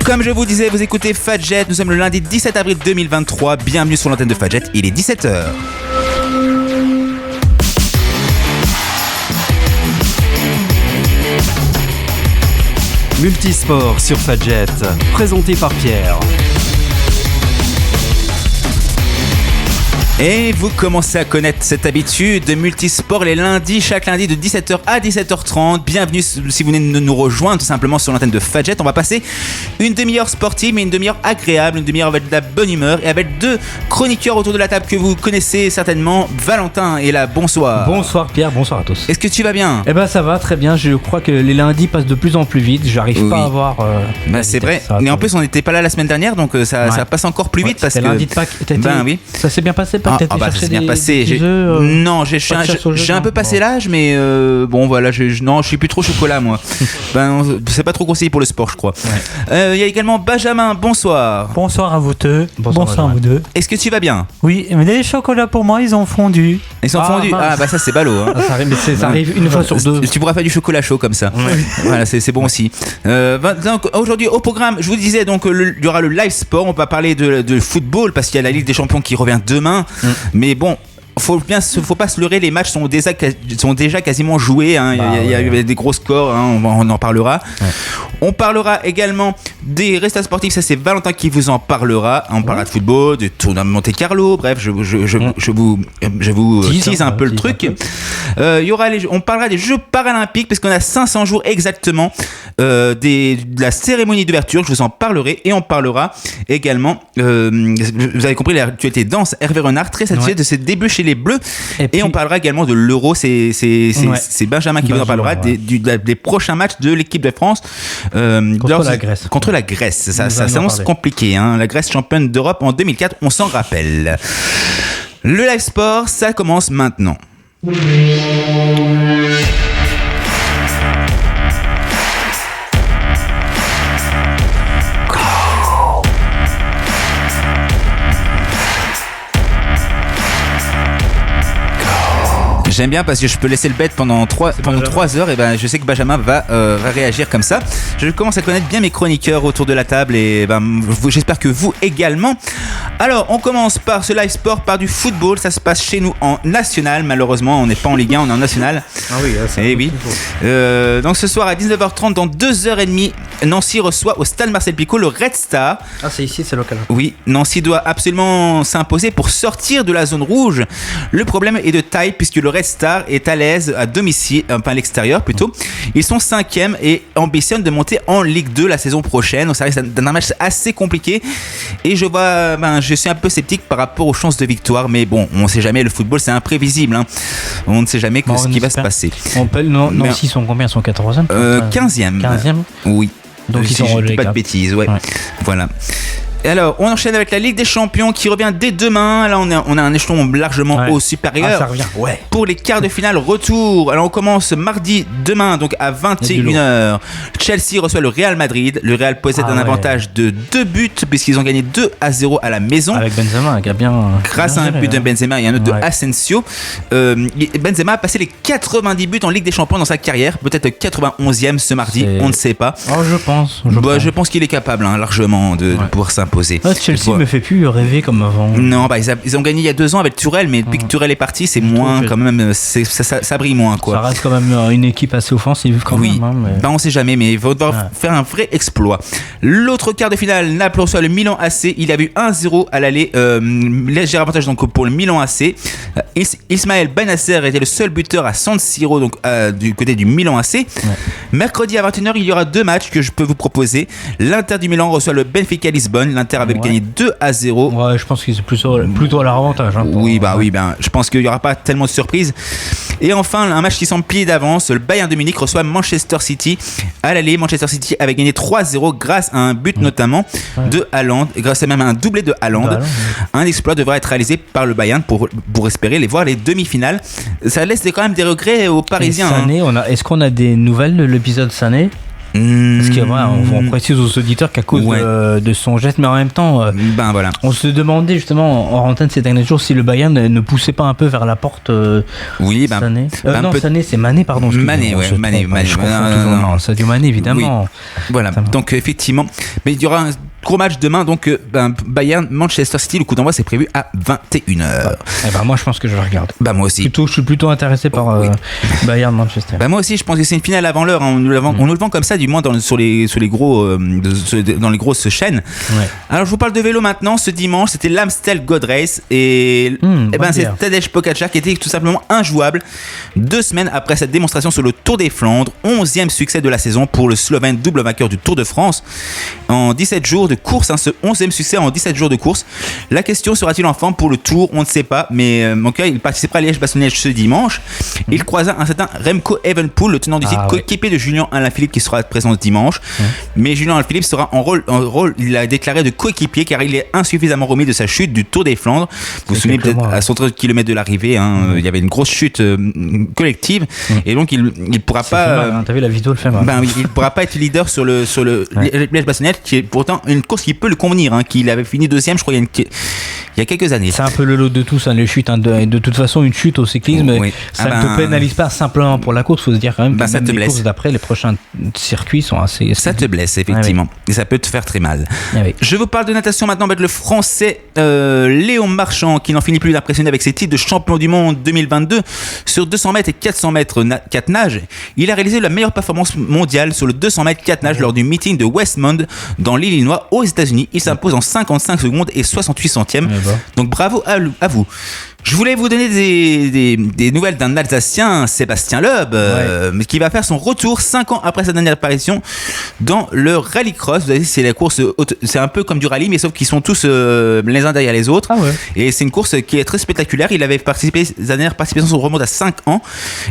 Comme je vous disais, vous écoutez Fadjet, nous sommes le lundi 17 avril 2023, bienvenue sur l'antenne de Fadjet, il est 17h. Multisport sur Fadjet, présenté par Pierre. Et vous commencez à connaître cette habitude de Multisport les lundis, chaque lundi de 17h à 17h30. Bienvenue si vous venez de nous rejoindre tout simplement sur l'antenne de Fadjet. On va passer une demi-heure sportive mais une demi-heure agréable, une demi-heure avec de la bonne humeur et avec deux chroniqueurs autour de la table que vous connaissez certainement. Valentin est là, bonsoir. Bonsoir Pierre, bonsoir à tous. Est-ce que tu vas bien ? Eh ben ça va très bien, je crois que les lundis passent de plus en plus vite, j'arrive pas à voir... c'est vrai, mais en plus on n'était pas là la semaine dernière donc ça passe encore plus vite parce que... lundi de Pâques, oui. Ça s'est bien passé? Ça s'est bien passé. Non, j'ai un peu passé l'âge, mais bon voilà, je suis plus trop chocolat moi. C'est pas trop conseillé pour le sport, je crois. Il y a également Benjamin, bonsoir. Bonsoir à vous deux. Bonsoir à vous deux. Est-ce que tu vas bien? Oui, mais les chocolats pour moi, ils ont fondu. Ils sont fondus. Mince. Ah bah ça c'est ballot. Hein. Ça arrive une fois sur deux. Tu pourras faire du chocolat chaud comme ça. Voilà, c'est bon aussi. Donc aujourd'hui au programme, je vous disais donc il y aura le live sport. On va parler de football parce qu'il y a la Ligue des Champions qui revient demain. Mais bon. Faut pas se leurrer, les matchs sont déjà quasiment joués. Hein. Il y a des gros scores, hein, on en parlera. Ouais. On parlera également des résultats sportifs, ça c'est Valentin qui vous en parlera. On parlera de football, du tournoi de Monte Carlo. Bref, je vous tease un peu le truc. On parlera des Jeux paralympiques parce qu'on a 500 jours exactement de la cérémonie d'ouverture. Je vous en parlerai et on parlera également. Vous avez compris l'actualité danse. Hervé Renard très satisfait de ses débuts chez les Bleus et on parlera également de l'Euro. C'est Benjamin qui vous en parlera des prochains matchs de l'équipe de France contre la Grèce. Ça s'annonce compliqué. Hein. La Grèce championne d'Europe en 2004, on s'en rappelle. Le live sport, ça commence maintenant. J'aime bien parce que je peux laisser le bête pendant 3 heures et je sais que Benjamin va réagir comme ça. Je commence à connaître bien mes chroniqueurs autour de la table et j'espère que vous également. Alors on commence par ce live sport, par du football. Ça se passe chez nous en national. Malheureusement on n'est pas en Ligue 1, on est en national. Ah oui, c'est oui. Donc ce soir à 19h30 dans 2h30 Nancy reçoit au stade Marcel Picot le Red Star. Ah c'est ici, c'est local. Oui, Nancy doit absolument s'imposer pour sortir de la zone rouge. Le problème est de taille puisque le Red Star est à l'aise à domicile, enfin à l'extérieur plutôt. Ils sont 5e et ambitionnent de monter en Ligue 2 la saison prochaine. Donc ça risque d'un match assez compliqué. Et je suis un peu sceptique par rapport aux chances de victoire. Mais bon, on ne sait jamais, le football c'est imprévisible. Hein. On ne sait jamais ce qui va se passer. Nancy sont combien? Ils sont 14e 15e. 15e Oui. Donc ils sont relégables. Pas de bêtises, ouais. Voilà. Alors, on enchaîne avec la Ligue des Champions qui revient dès demain. Là, on a un échelon largement au supérieur. Ah, ça revient, ouais. Pour les quarts de finale, retour. Alors, on commence mardi demain, donc à 21h. Chelsea reçoit le Real Madrid. Le Real possède un avantage de 2 buts puisqu'ils ont gagné 2-0 à la maison. Avec Benzema, qui a bien. Grâce à un but de Benzema et un autre de Asensio. Benzema a passé les 90 buts en Ligue des Champions dans sa carrière. Peut-être 91e ce mardi, on ne sait pas. Oh, je pense. Je pense qu'il est capable largement de pouvoir s'imposer. Chelsea me fait plus rêver comme avant. Non, ils ont gagné il y a 2 ans avec Tourelle, mais depuis que Tourelle est parti, c'est moins quand même. Ça brille moins quoi. Ça reste quand même une équipe assez offensive quand même. Hein, mais... on sait jamais, mais il va devoir faire un vrai exploit. L'autre quart de finale, Naples reçoit le Milan AC. Il a eu 1-0 à l'aller. Léger avantage donc pour le Milan AC. Ismaël Benasser était le seul buteur à San Siro, donc du côté du Milan AC. Mercredi à 21h, il y aura 2 matchs que je peux vous proposer. L'Inter du Milan reçoit le Benfica Lisbonne. L'Inter avait gagné 2-0. Ouais, je pense que c'est plutôt à leur avantage. Hein, je pense qu'il n'y aura pas tellement de surprises. Et enfin, un match qui semble plié d'avance. Le Bayern de Munich reçoit Manchester City. À l'aller, Manchester City avait gagné 3-0 grâce à un but notamment de Haaland, grâce à même un doublé de Haaland. Un exploit devra être réalisé par le Bayern pour espérer voir les demi-finales. Ça laisse quand même des regrets aux Parisiens. Sané, est-ce qu'on a des nouvelles de l'épisode Sané? Parce que voilà, on précise aux auditeurs qu'à cause de son geste, mais en même temps, voilà. On se demandait justement en antenne ces derniers jours si le Bayern ne poussait pas un peu vers la porte. Sané. Non, Sané, c'est Mané, pardon. Mané, Mané. Non, Sadio Mané, évidemment. Oui. Voilà. Donc effectivement, mais il y aura un gros match demain, donc Bayern Manchester City. Le coup d'envoi c'est prévu à 21h. Moi je pense que je le regarde. Moi aussi. Je suis plutôt intéressé par Bayern Manchester. Moi aussi, je pense que c'est une finale avant l'heure. On nous le vend comme ça, du moins sur les dans les grosses chaînes. Ouais. Alors je vous parle de vélo maintenant. Ce dimanche, c'était l'Amstel Gold Race et c'est Tadej Pogačar qui était tout simplement injouable 2 semaines après cette démonstration sur le Tour des Flandres. 11e succès de la saison pour le Slovène, double vainqueur du Tour de France en 17 jours de course. Ce 11e succès en 17 jours de course. La question sera-t-il en forme pour le Tour? On ne sait pas, mais en tout cas, il participera à Liège-Bastogne-Liège ce dimanche. Il croisa un certain Remco Evenepoel, le tenant du titre, coéquipier de Julien Alaphilippe qui sera présent ce dimanche. Mais Julien Alaphilippe sera en rôle, il a déclaré de coéquipier car il est insuffisamment remis de sa chute du Tour des Flandres. Vous vous souvenez peut-être à 130 km de l'arrivée, il y avait une grosse chute collective et donc il pourra pas. T'as vu la vidéo le fait mal. Il pourra pas être leader sur le Liège-Bastogne-Liège, qui est pourtant une course qui peut le convenir, qu'il avait fini 2e, je crois, il y a quelques années. C'est un peu le lot de tous, les chutes. De toute façon, une chute au cyclisme, ça ne te pénalise pas simplement pour la course. Il faut se dire quand même que même les courses d'après, les prochains circuits sont assez. Ça te blesse, effectivement. Et ça peut te faire très mal. Je vous parle de natation maintenant avec le Français Léon Marchand, qui n'en finit plus d'impressionner avec ses titres de champion du monde 2022 sur 200 mètres et 400 mètres 4 nages. Il a réalisé la meilleure performance mondiale sur le 200 mètres 4 nages lors du meeting de Westmont dans l'Illinois aux États-Unis. Il s'impose en 55 secondes et 68 centièmes. Donc bravo à vous. Je voulais vous donner des nouvelles d'un Alsacien, Sébastien Loeb, qui va faire son retour 5 ans après sa dernière apparition dans le rallycross. Vous savez, c'est la course, c'est un peu comme du rallye, mais sauf qu'ils sont tous les uns derrière les autres. Et c'est une course qui est très spectaculaire. Il avait participé, sa dernière participation remonte à 5 ans.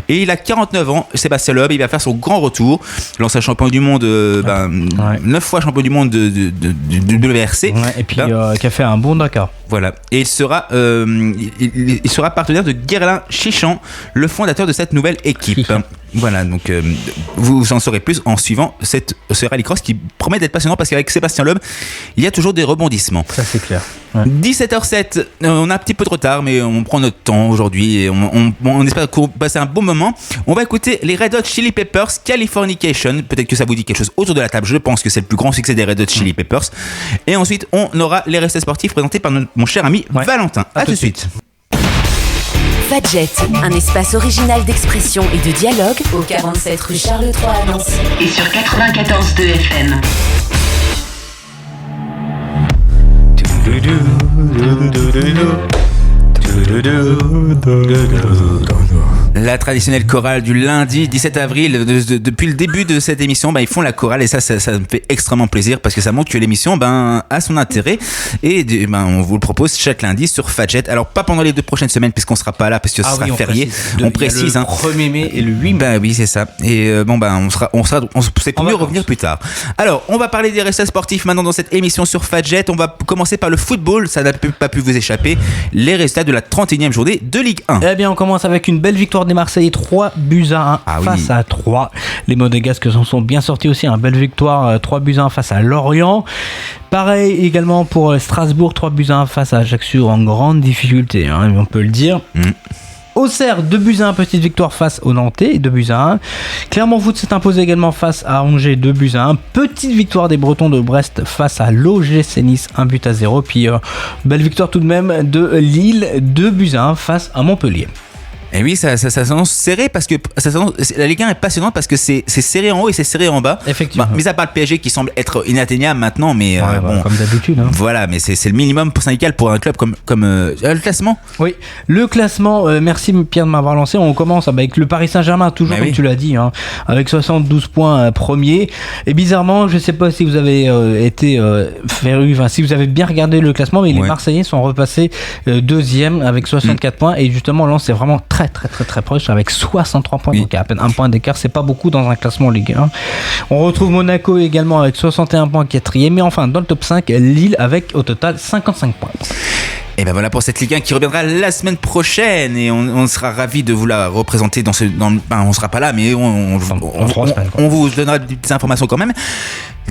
Et il a 49 ans, Sébastien Loeb. Il va faire son grand retour. L'ancien champion du monde, 9 fois champion du monde du WRC. Et puis qui a fait un bon Dakar. Voilà. Et il sera partenaire de Guerlain Chichan, le fondateur de cette nouvelle équipe. Voilà, donc vous en saurez plus en suivant ce rallycross qui promet d'être passionnant parce qu'avec Sébastien Loeb, il y a toujours des rebondissements. Ça, c'est clair. 17h07, on a un petit peu de retard, mais on prend notre temps aujourd'hui et on espère passer un bon moment. On va écouter les Red Hot Chili Peppers, Californication. Peut-être que ça vous dit quelque chose autour de la table. Je pense que c'est le plus grand succès des Red Hot Chili Peppers. Et ensuite, on aura les restés sportifs présentés par mon cher ami Valentin. À tout de suite. Fadjet, un espace original d'expression et de dialogue au 47 rue Charles III à Nancy et sur 94.2 FM. La traditionnelle chorale du lundi 17 avril, depuis le début de cette émission, ils font la chorale et ça me fait extrêmement plaisir parce que ça montre que l'émission a son intérêt et on vous le propose chaque lundi sur Fadjet. Alors pas pendant les 2 prochaines semaines puisqu'on sera pas là parce que ce sera férié. On précise. Le 1er mai et le 8 mai. Oui, c'est ça. Et c'est pour mieux revenir plus tard. Alors, on va parler des restés sportifs maintenant dans cette émission sur Fadjet. On va commencer par le football, ça n'a pas pu vous échapper. Les résultats de la 31e journée de Ligue 1. Eh bien, on commence avec une belle victoire des Marseillais, 3-1 face à 3. Les Monégasques s'en sont bien sortis aussi, belle victoire 3-1 face à Lorient. Pareil également pour Strasbourg, 3-1 face à Ajaccio en grande difficulté, on peut le dire. Auxerre, 2-1, petite victoire face aux Nantais, 2-1. Clermont Foot s'est imposé également face à Angers, 2-1. Petite victoire des Bretons de Brest face à l'OGC Nice, 1-0. Puis belle victoire tout de même de Lille, 2-1 face à Montpellier. Et oui, ça s'annonce serré parce que la Ligue 1 est passionnante parce que c'est serré en haut et c'est serré en bas. Effectivement. Mis à part le PSG qui semble être inatteignable maintenant, mais comme d'habitude. Voilà, mais c'est le minimum syndical pour un club comme le classement. Oui, le classement. Merci Pierre de m'avoir lancé. On commence avec le Paris Saint-Germain, toujours comme tu l'as dit, avec 72 points premier. Et bizarrement, je sais pas si vous avez si vous avez bien regardé le classement, mais les Marseillais sont repassés deuxième avec 64 points et justement Lens c'est vraiment très proche avec 63 points, donc à peine un point d'écart, c'est pas beaucoup dans un classement Ligue 1. On retrouve Monaco également avec 61 points, quatrième, et enfin dans le top 5 Lille avec au total 55 points. Et ben voilà pour cette Ligue 1 qui reviendra la semaine prochaine et on sera ravis de vous la représenter on sera pas là mais on vous donnera des petites informations quand même.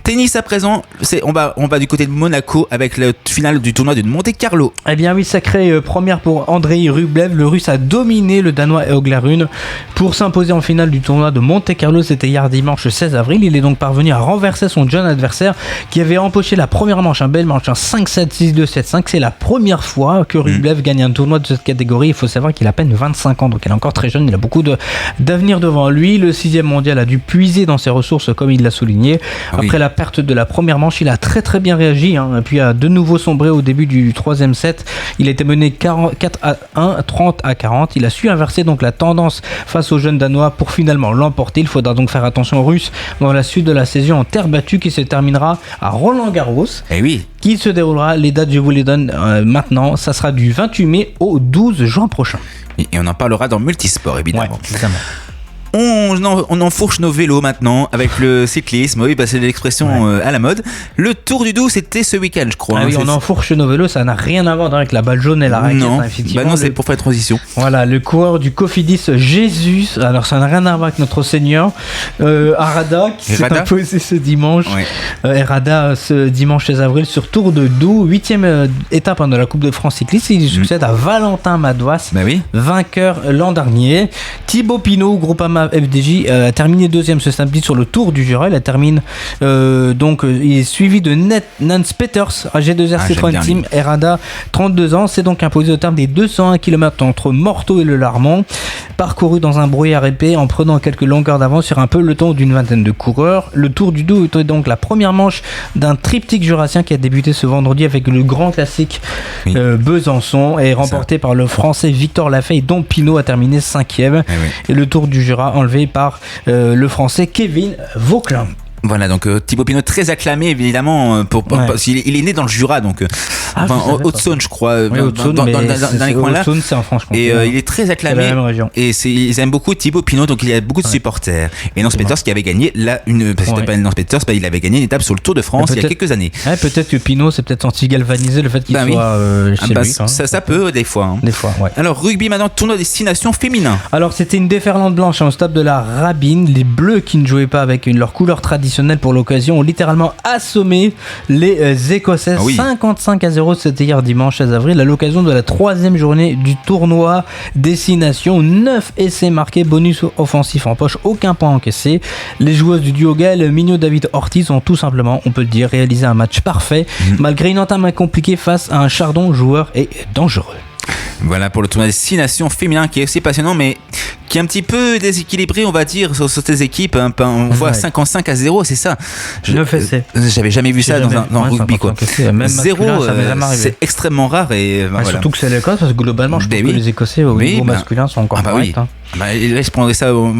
Tennis à présent, on va du côté de Monaco avec le finale du tournoi de Monte-Carlo. Eh bien oui, sacrée première pour Andrei Rublev. Le Russe a dominé le Danois Eoglar Rune pour s'imposer en finale du tournoi de Monte-Carlo. C'était hier dimanche 16 avril. Il est donc parvenu à renverser son jeune adversaire qui avait empoché la première manche, un bel manche, un 5-7, 6-2, 7-5. C'est la première fois que Rublev gagne un tournoi de cette catégorie. Il faut savoir qu'il a à peine 25 ans, donc il est encore très jeune. Il a beaucoup d'avenir devant lui. Le 6e mondial a dû puiser dans ses ressources, comme il l'a souligné. Après la perte de la première manche, il a très très bien réagi, et puis a de nouveau sombré au début du 3e set. Il était mené 4-1, 30-40. Il a su inverser donc la tendance face aux jeunes Danois pour finalement l'emporter. Il faudra donc faire attention aux Russes dans la suite de la saison en terre battue qui se terminera à Roland-Garros. Qui se déroulera, les dates je vous les donne maintenant, ça sera du 28 mai au 12 juin prochain. Et on en parlera dans Multisport évidemment. Ouais, évidemment. On enfourche nos vélos maintenant avec le cyclisme. Oui, c'est l'expression à la mode. Le Tour du Doubs, c'était ce week-end, je crois. Ah oui, on enfourche nos vélos, ça n'a rien à voir avec la balle jaune et la raquette. Non, effectivement. non, c'est pour faire la transition. Voilà, le coureur du Cofidis, Jésus, alors ça n'a rien à voir avec notre Seigneur, Arada, qui s'est imposé ce dimanche. Arada, ce dimanche 16 avril, sur Tour de Doubs, 8e étape de la Coupe de France cycliste. Il succède à Valentin Madouas, vainqueur l'an dernier. Thibaut Pinot, Groupama FDJ, a terminé 2e ce samedi sur le Tour du Jura. Il termine il est suivi de Nance Peters, G2R Citroën Team. Errada, 32 ans, s'est donc imposé au terme des 201 km entre Morteau et le Larmont, parcouru dans un brouillard épais en prenant quelques longueurs d'avance sur un peloton d'une vingtaine de coureurs. Le Tour du Doubs était donc la première manche d'un triptyque jurassien qui a débuté ce vendredi avec le grand classique Besançon et remporté par le Français Victor Lafay, dont Pinot a terminé 5e. Et le Tour du Jura enlevé par le Français Kevin Vauquelin. Voilà, donc Thibaut Pinot très acclamé évidemment parce qu'il est né dans le Jura, donc Haute-Saône je crois, dans les coins là. Haute-Saône, c'est en France, et il est très acclamé. Et ils aiment beaucoup Thibaut Pinot, donc il y a beaucoup de supporters. Et Nance Peters qui avait gagné Nance Peters, il avait gagné une étape sur le Tour de France il y a quelques années. Peut-être que Pinot c'est peut-être senti galvanisé le fait qu'il soit chez lui. Ça peut des fois. Des fois, ouais. Alors rugby maintenant, tournoi destination féminin. Alors c'était une déferlante blanche au stade de la Rabine. Les Bleus qui ne jouaient pas avec leur couleur traditionnelle pour l'occasion ont littéralement assommé les Écossais. 55-0, c'était hier dimanche 16 avril à l'occasion de la 3e journée du tournoi destination. 9 essais marqués, bonus offensif en poche, aucun point encaissé. Les joueuses du duo Gaël Mignot-David Ortiz ont tout simplement, on peut le dire, réalisé un match parfait malgré une entame compliquée face à un Chardon joueur et dangereux. Voilà pour le tournoi destination féminin qui est aussi passionnant mais qui est un petit peu déséquilibré, on va dire, sur ces équipes. On voit 55-0, c'est ça. 9 essais. J'avais jamais vu ça dans le rugby, quoi. 0, c'est extrêmement rare. Et, voilà. Surtout que c'est l'Écosse, parce que globalement, je pense que les Écossais au niveau masculin sont encore corrects. Là, je prendrais ça au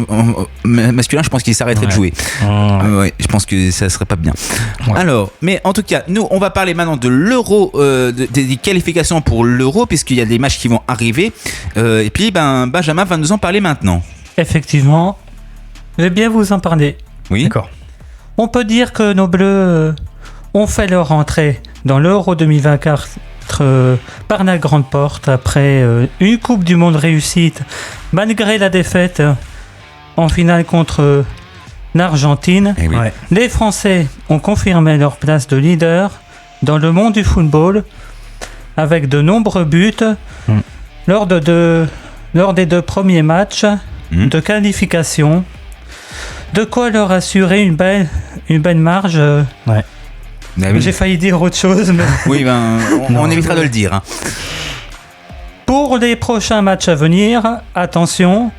masculin, je pense qu'il s'arrêterait de jouer. Je pense que ça serait pas bien. Alors, mais en tout cas, nous, on va parler maintenant de l'Euro, des qualifications pour l'Euro, puisqu'il y a des matchs qui vont arriver. Et puis, Benjamin va nous en parler maintenant. Effectivement, je vais bien vous en parler. Oui. D'accord. On peut dire que nos Bleus ont fait leur entrée dans l'Euro 2024 par la grande porte après une Coupe du Monde réussite, malgré la défaite en finale contre l'Argentine. Les Français ont confirmé leur place de leader dans le monde du football avec de nombreux buts lors des 2 premiers matchs de qualification, de quoi leur assurer une belle marge. J'ai failli dire autre chose, mais... Oui, on évitera de le dire. Pour les prochains matchs à venir, attention,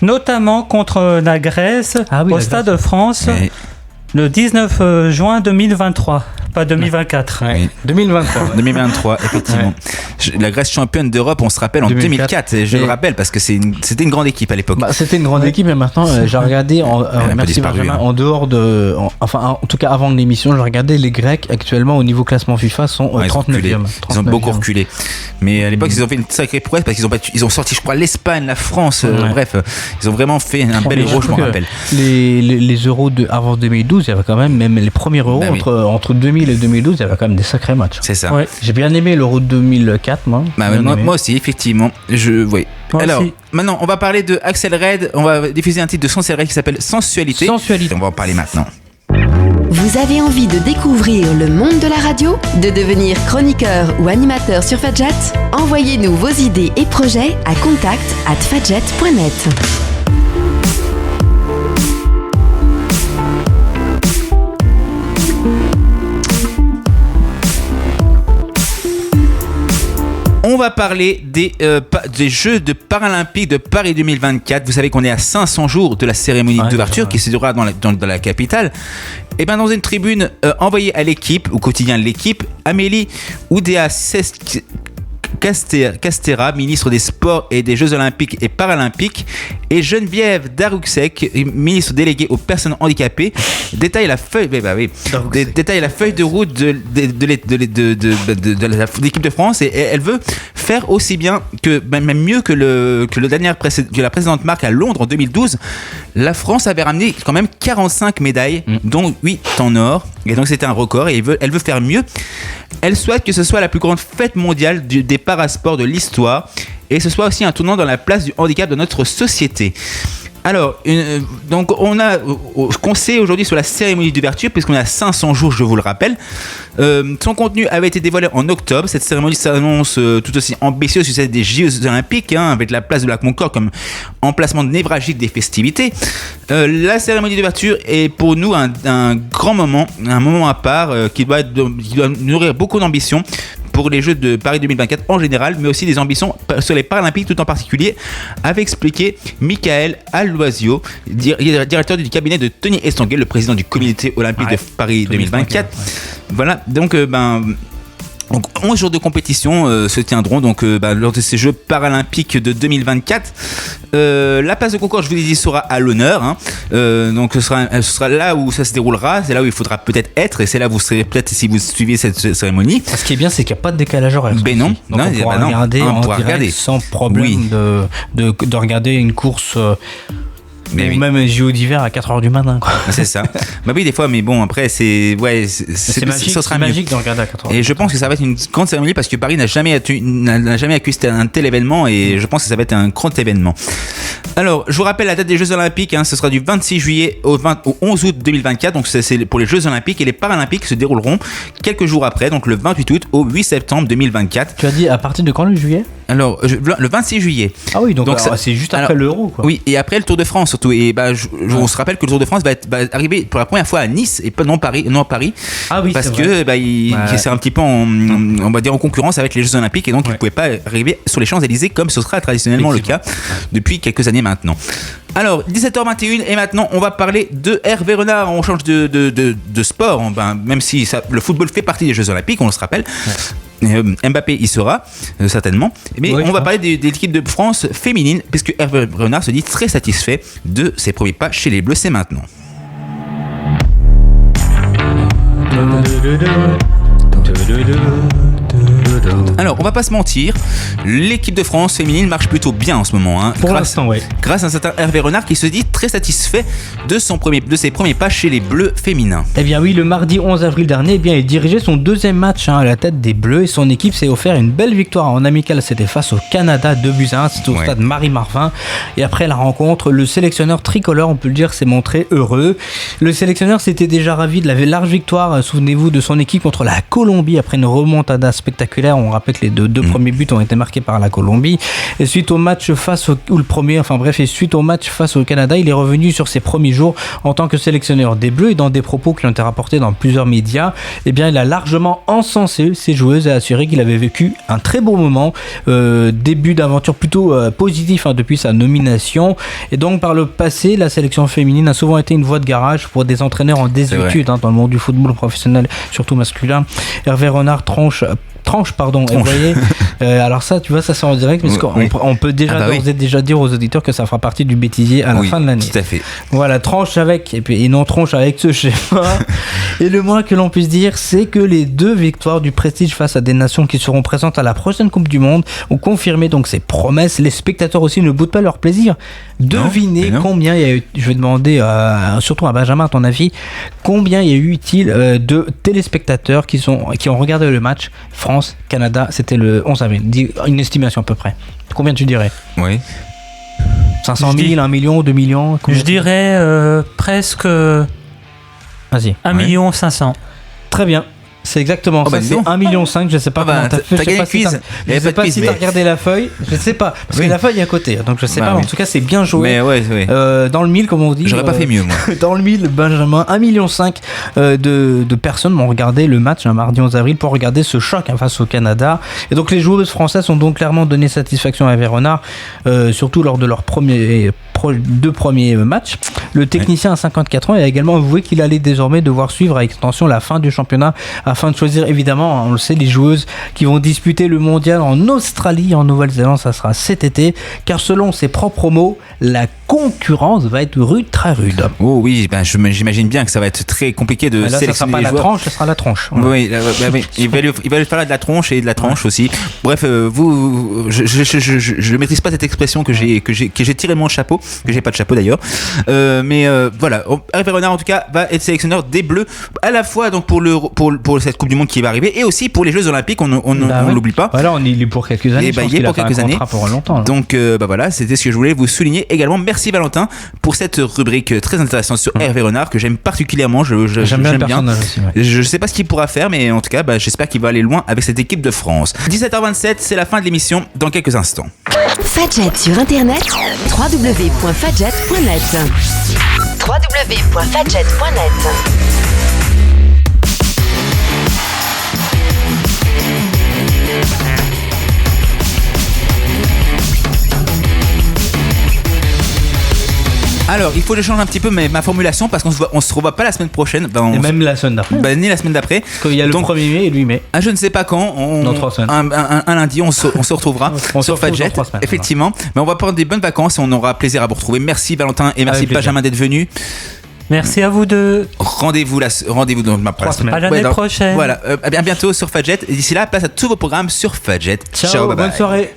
notamment contre la Grèce au Stade de France, le 19 juin 2023. Pas 2024. 2023, effectivement. La Grèce championne d'Europe, on se rappelle, en 2004. Et je le rappelle parce que c'était une grande équipe à l'époque. C'était une grande équipe, mais maintenant, j'ai regardé, en dehors de. En tout cas, avant l'émission, j'ai regardé les Grecs actuellement au niveau classement FIFA sont 39e. Ils ont beaucoup reculé. Mais à l'époque, ils ont fait une sacrée prouesse parce qu'ils ont sorti, je crois, l'Espagne, la France. Bref, ils ont vraiment fait un bel Euro, je me rappelle. Les Euros avant 2012, il y avait quand même les premiers Euros entre 2000 2000 et 2012, il y avait quand même des sacrés matchs. C'est ça. Ouais. J'ai bien aimé l'Euro 2004, moi. Moi aussi, effectivement. Oui. Alors, maintenant, on va parler de Axel Red. On va diffuser un titre de Axel Red qui s'appelle Sensualité. On va en parler maintenant. Vous avez envie de découvrir le monde de la radio, de devenir chroniqueur ou animateur sur Fadjet? Envoyez-nous vos idées et projets à contact@fadjet.net. On va parler des Jeux de Paralympiques de Paris 2024. Vous savez qu'on est à 500 jours de la cérémonie d'ouverture qui se déroulera dans la capitale. Et bien dans une tribune envoyée à l'équipe, au quotidien de l'équipe, Amélie Oudéa Castera, ministre des Sports et des Jeux Olympiques et Paralympiques, et Geneviève Darouxek, ministre déléguée aux personnes handicapées, détaille la feuille de route de l'équipe de France, et elle veut faire aussi bien même mieux que la précédente marque à Londres en 2012. La France avait ramené quand même 45 médailles, dont 8 en or, et donc c'était un record, et elle veut faire mieux. Elle souhaite que ce soit la plus grande fête mondiale des parasports de l'histoire, et ce soit aussi un tournant dans la place du handicap de notre société. Alors, donc on a ce qu'on sait aujourd'hui sur la cérémonie d'ouverture, puisqu'on est à 500 jours, je vous le rappelle. Son contenu avait été dévoilé en octobre. Cette cérémonie s'annonce tout aussi ambitieuse que celle des Jeux Olympiques, avec la place de la Concorde comme emplacement névralgique des festivités. La cérémonie d'ouverture est pour nous un grand moment, un moment à part qui doit nourrir beaucoup d'ambition pour les Jeux de Paris 2024 en général, mais aussi des ambitions sur les Paralympiques tout en particulier, avait expliqué Michael Aloisio, directeur du cabinet de Tony Estanguet, le président du comité olympique de Paris 2024. Voilà, donc 11 jours de compétition se tiendront lors de ces Jeux Paralympiques de 2024. La place de Concorde, je vous l'ai dit, sera à l'honneur. Donc ce sera là où ça se déroulera. C'est là où il faudra peut-être être, et c'est là où vous serez peut-être si vous suivez cette cérémonie. Ce qui est bien, c'est qu'il n'y a pas de décalage horaire. Ben non. Donc on pourra regarder en direct sans problème de regarder une course. Même les JO d'hiver à 4h du matin, quoi. C'est ça. Bah oui, des fois, mais bon, après, c'est magique, ça sera magique de regarder à 4h. Et je pense que ça va être une grande cérémonie parce que Paris n'a jamais accueilli un tel événement, et je pense que ça va être un grand événement. Alors, je vous rappelle la date des Jeux Olympiques, ce sera du 26 juillet au 11 août 2024, donc c'est pour les Jeux Olympiques, et les Paralympiques se dérouleront quelques jours après, donc le 28 août au 8 septembre 2024. Tu as dit à partir de quand, le juillet ? Alors, le 26 juillet. Ah oui, donc c'est juste après l'Euro, quoi. Oui, et après le Tour de France surtout. Et on se rappelle que le Tour de France va arriver pour la première fois à Nice et pas non à Paris. Ah oui, parce que c'est un petit peu on va dire en concurrence avec les Jeux Olympiques, et donc il ne pouvait pas arriver sur les Champs-Élysées comme ce sera traditionnellement le cas depuis quelques années maintenant. Alors, 17h21, et maintenant on va parler de Hervé Renard. On change de sport, même si le football fait partie des Jeux Olympiques, on se rappelle. Mbappé y sera certainement, mais on va parler de l'équipe de France féminine, puisque Hervé Renard se dit très satisfait de ses premiers pas chez les Bleus. C'est maintenant. Alors, on va pas se mentir, l'équipe de France féminine marche plutôt bien en ce moment. Pour l'instant, oui. Grâce à un certain Hervé Renard qui se dit très satisfait de ses premiers pas chez les Bleus féminins. Eh bien oui, le mardi 11 avril dernier, il dirigeait son deuxième match à la tête des Bleus, et son équipe s'est offert une belle victoire en amical. C'était face au Canada, 2-1. C'était au stade Marie-Marvin. Et après la rencontre, le sélectionneur tricolore, on peut le dire, s'est montré heureux. Le sélectionneur s'était déjà ravi de la large victoire, souvenez-vous, de son équipe contre la Colombie après une remontada spectaculaire. On rappelle que les deux premiers buts ont été marqués par la Colombie. Et suite au match suite au match face au Canada, il est revenu sur ses premiers jours en tant que sélectionneur des Bleus, et dans des propos qui ont été rapportés dans plusieurs médias, il a largement encensé ses joueuses et assuré qu'il avait vécu un très beau moment, début d'aventure plutôt positif depuis sa nomination. Et donc par le passé, la sélection féminine a souvent été une voie de garage pour des entraîneurs en désuétude dans le monde du football professionnel, surtout masculin. Hervé Renard tranche tranche, pardon. Et vous voyez, alors ça, tu vois, ça c'est en direct, parce qu'on peut déjà d'ores et déjà dire aux auditeurs que ça fera partie du bêtisier à la fin de l'année. Tout à fait. Voilà, tranche avec, et non tronche avec ce schéma. Et le moins que l'on puisse dire, c'est que les 2 victoires du Prestige face à des nations qui seront présentes à la prochaine Coupe du Monde ont confirmé donc ces promesses. Les spectateurs aussi ne boudent pas leur plaisir. Devinez combien il y a eu, je vais demander surtout à Benjamin, à ton avis, combien il y a eu-il de téléspectateurs qui ont regardé le match France-Canada, c'était le 11 avril, une estimation à peu près. Combien tu dirais? Oui. 500 000, 1 million, 2 millions? Je dirais presque... Vas-y. 1,5 million. Très bien. C'est exactement ça, c'est 1,5 million, je sais pas comment t'as fait, je sais pas si t'as regardé la feuille, je sais pas, parce que la feuille est à côté, donc je sais pas, en tout cas c'est bien joué. Mais dans le 1000, comme on dit. J'aurais pas fait mieux, moi. Dans le 1000, Benjamin, 1,5 million de personnes m'ont regardé le match un mardi 11 avril pour regarder ce choc face au Canada. Et donc les joueuses françaises ont donc clairement donné satisfaction à Hervé Renard, surtout lors de leurs 2 premiers matchs. Le technicien à 54 ans a également avoué qu'il allait désormais devoir suivre avec attention la fin du championnat afin de choisir, évidemment, on le sait, les joueuses qui vont disputer le mondial en Australie, en Nouvelle-Zélande, ça sera cet été, car selon ses propres mots, la concurrence va être rude, très rude. Oh oui, j'imagine bien que ça va être très compliqué de sélectionner les joueurs. Ça sera pas la tranche, ça sera la tronche. Voilà. Oui, il va lui falloir de la tronche et de la tranche aussi. Bref, je maîtrise pas cette expression que j'ai tiré de mon chapeau, que j'ai pas de chapeau d'ailleurs. Mais voilà, Hervé Renard en tout cas va être sélectionneur des Bleus, à la fois donc pour cette Coupe du Monde qui va arriver et aussi pour les Jeux Olympiques, on l'oublie pas. Voilà, il est pour quelques années. Il est pour quelques années. Pour longtemps. Là. Donc voilà, c'était ce que je voulais vous souligner également. Merci Valentin pour cette rubrique très intéressante sur Hervé Renard que j'aime particulièrement. J'aime bien. Aussi, ouais. Je sais pas ce qu'il pourra faire, mais en tout cas, j'espère qu'il va aller loin avec cette équipe de France. 17h27, c'est la fin de l'émission dans quelques instants. Fadjet sur internet, www.fadjet.net. www.fadjet.net. Alors, il faut que je change un petit peu ma formulation parce qu'on se revoit pas la semaine prochaine. Et même la semaine d'après. Ni la semaine d'après. Parce qu'il y a le 1er mai et le 8 mai. Je ne sais pas quand. Dans 3 semaines. Un lundi, on se retrouvera sur Fadjet. Effectivement. Mais on va prendre des bonnes vacances et on aura plaisir à vous retrouver. Merci Valentin et merci Benjamin d'être venu. Merci à vous deux. Rendez-vous dans ma place. À l'année prochaine. Voilà. À bientôt sur Fadjet. Et d'ici là, place à tous vos programmes sur Fadjet. Ciao, bye bye. Bonne soirée.